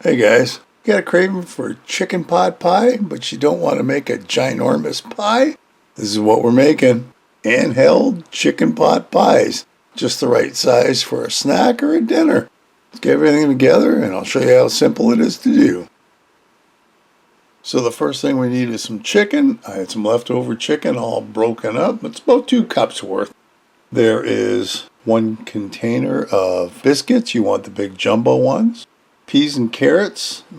Hey guys, got a craving for chicken pot pie, but you don't want to make a ginormous pie? This is what we're making. Handheld chicken pot pies. Just the right size for a snack or a dinner. Let's get everything together and I'll show you how simple it is to do. So the first thing we need is some chicken. I had some leftover chicken all broken up. It's about 2 cups worth. There is 1 container of biscuits. You want the big jumbo ones. Peas and carrots. I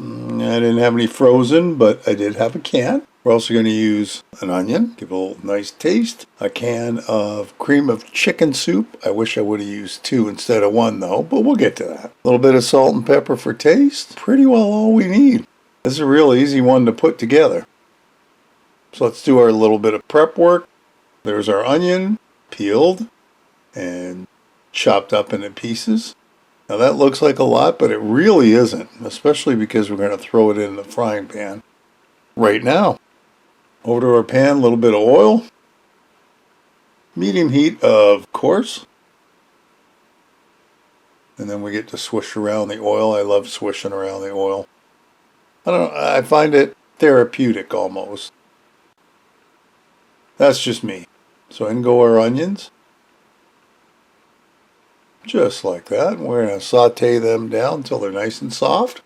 didn't have any frozen, but I did have a can. We're also going to use an onion, give it a little nice taste. A can of cream of chicken soup. I wish I would have used 2 instead of 1 though, but we'll get to that. A little bit of salt and pepper for taste. Pretty well all we need. This is a real easy one to put together. So let's do our little bit of prep work. There's our onion, peeled and chopped up into pieces. Now that looks like a lot, but it really isn't, especially because we're going to throw it in the frying pan right now. Over to our pan, a little bit of oil. Medium heat, of course. And then we get to swish around the oil. I love swishing around the oil. I don't know, I find it therapeutic almost. That's just me. So in go our onions. Just like that. We're going to saute them down until they're nice and soft.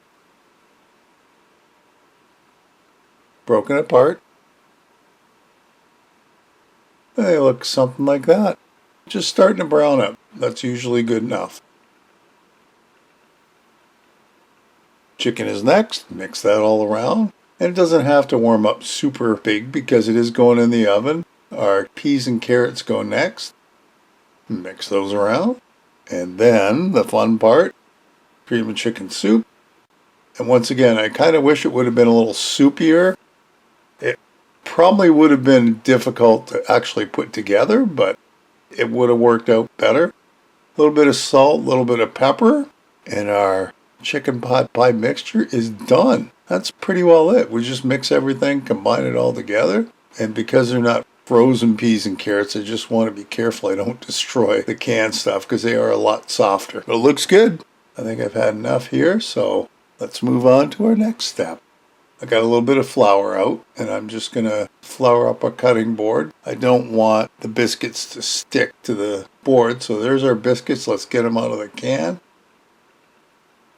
Broken apart. And they look something like that. Just starting to brown up. That's usually good enough. Chicken is next. Mix that all around. And it doesn't have to warm up super big because it is going in the oven. Our peas and carrots go next. Mix those around. And then the fun part, cream of chicken soup. And once again, I kind of wish it would have been a little soupier. It probably would have been difficult to actually put together, but it would have worked out better. A little bit of salt, a little bit of pepper, and our chicken pot pie mixture is done. That's pretty well it. We just mix everything, combine it all together, and because they're not frozen peas and carrots, I just want to be careful I don't destroy the canned stuff because they are a lot softer. But it looks good. I think I've had enough here, so let's move on to our next step. I got a little bit of flour out, and I'm just going to flour up a cutting board. I don't want the biscuits to stick to the board, so there's our biscuits. Let's get them out of the can.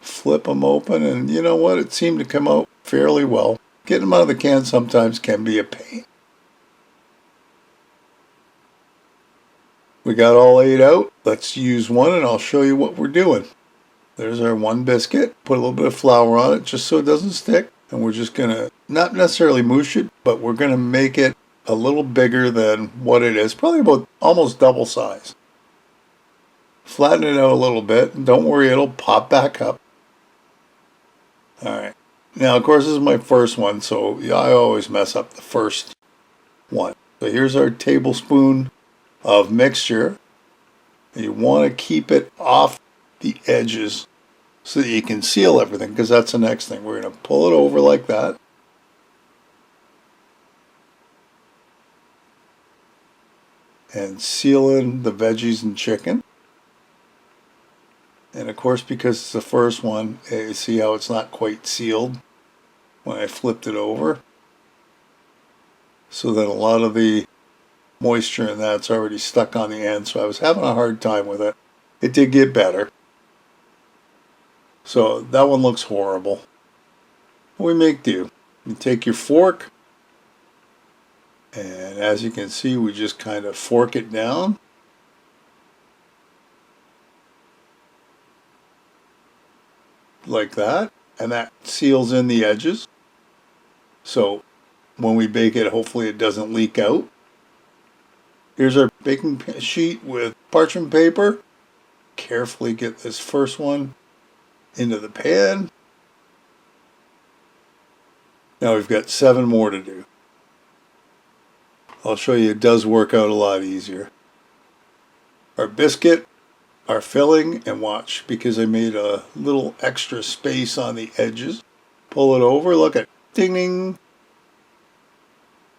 Flip them open, and you know what? It seemed to come out fairly well. Getting them out of the can sometimes can be a pain. We got all 8 out. Let's use one and I'll show you what we're doing. There's our 1 biscuit. Put a little bit of flour on it just so it doesn't stick. And we're just going to, not necessarily moosh it, but we're going to make it a little bigger than what it is. Probably about almost double size. Flatten it out a little bit. And don't worry, it'll pop back up. Alright. Now, of course, this is my first one, so I always mess up the first one. So here's our tablespoon of mixture. You want to keep it off the edges so that you can seal everything, because that's the next thing. We're going to pull it over like that. And seal in the veggies and chicken. And of course, because it's the first one, you see how it's not quite sealed when I flipped it over. So that a lot of the moisture in that's already stuck on the end, so I was having a hard time with it. It did get better. So that one looks horrible. We make do. You take your fork, and as you can see, we just kind of fork it down. Like that, and that seals in the edges. So when we bake it, hopefully it doesn't leak out. Here's our baking sheet with parchment paper. Carefully get this first one into the pan. Now we've got 7 more to do. I'll show you it does work out a lot easier. Our biscuit, our filling, and watch, because I made a little extra space on the edges. Pull it over, look at ding ding.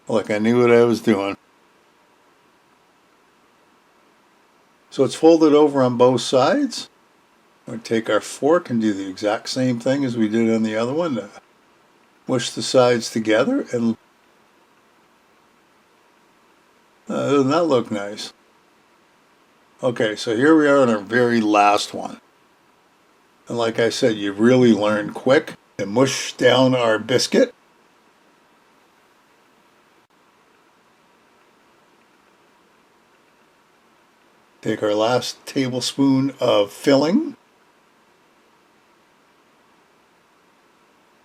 Look, I knew what I was doing. So it's folded over on both sides. We'll take our fork and do the exact same thing as we did on the other one. Mush the sides together, and doesn't that look nice? Okay, so here we are on our very last one. And like I said, you really learn quick. And mush down our biscuit. Take our last tablespoon of filling.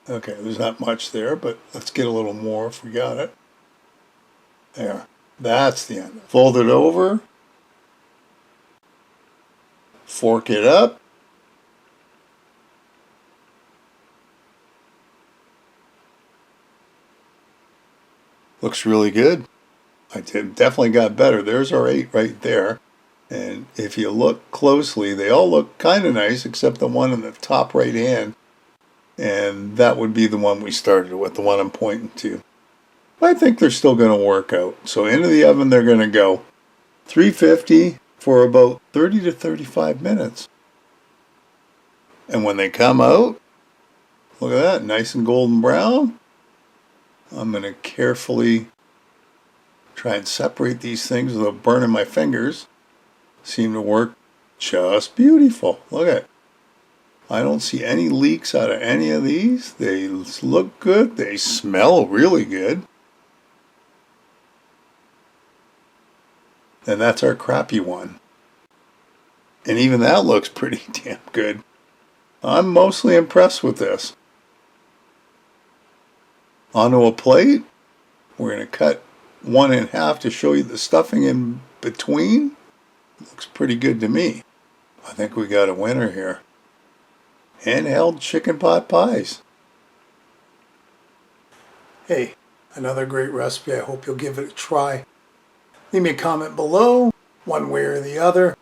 Okay, there's not much there, but let's get a little more if we got it. There. That's the end. Fold it over. Fork it up. Looks really good. I definitely got better. There's our 8 right there. And if you look closely, they all look kind of nice except the one in the top right hand. And that would be the one we started with, the one I'm pointing to. I think they're still going to work out. So into the oven they're going to go. 350 for about 30 to 35 minutes. And when they come out, look at that, nice and golden brown. I'm going to carefully try and separate these things without burning my fingers. Seem to work just beautiful. Look at it. I don't see any leaks out of any of these. They look good. They smell really good. And that's our crappy one. And even that looks pretty damn good. I'm mostly impressed with this. Onto a plate. We're going to cut one in half to show you the stuffing in between. Looks pretty good to me. I think we got a winner here. Handheld chicken pot pies. Hey, another great recipe. I hope you'll give it a try. Leave me a comment below, one way or the other.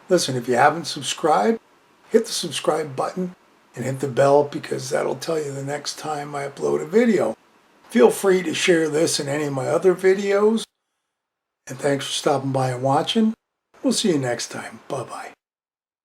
Listen, if you haven't subscribed, hit the subscribe button and hit the bell because that'll tell you the next time I upload a video. Feel free to share this in any of my other videos. And thanks for stopping by and watching. We'll see you next time. Bye-bye.